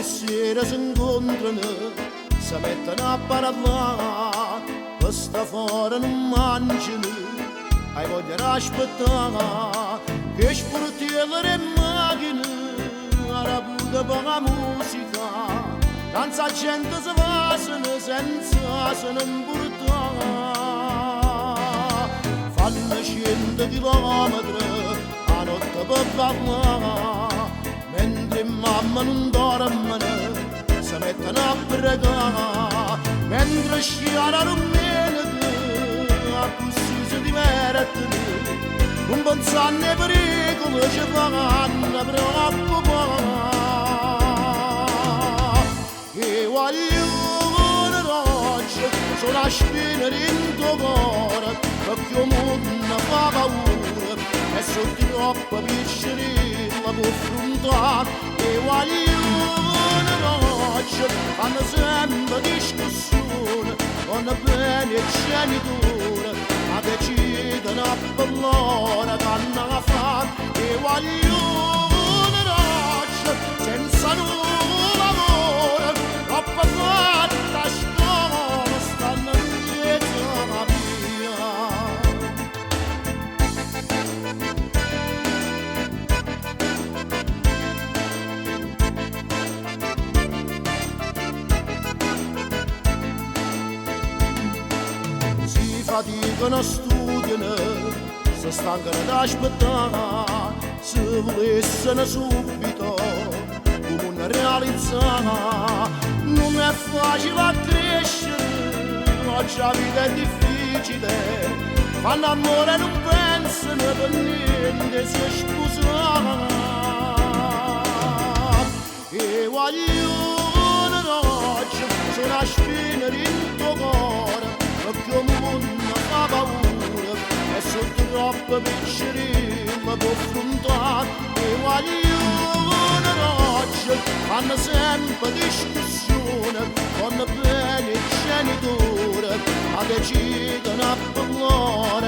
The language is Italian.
sera si incontrano, si mettono a parlare, questa fuori non mangiano, hai voglia di aspettare, che sportiere in macchina, la puta poca musica, tanta gente si vasano senza se ne importare. Fanno 100 chilometri a notte per parlare, mentre mamma non dorme, si mettono a pregare, mentre sciara domenica, a così si divertono, non pensano ai pericoli, ci fanno preoccupare. E voglio una roccia, sulla spina del tuo cuore, perché il mondo fa paura, e sono troppo piccolina per affrontare. E voglio una roccia, fanno sempre discussione, con bene e genitori, ma decidono a parlare che hanno a fare. E voglio una roccia, senza nulla amore, troppo fatta a scuola, stanno dietro la via. Si faticano, studiano, si stancano ad aspettare, se volessero subito come realizzare. Non è facile a crescere, oggi la vita è difficile, fanno amore e non pensano per niente si sposare. E voglio una roccia, sulla spina del tuo cuore, perché il mondo fa paura, e sono troppo piccolina per affrontare. E voglio una roccia, fanno sempre discussione, con bene i genitori, ma decidono a parlare.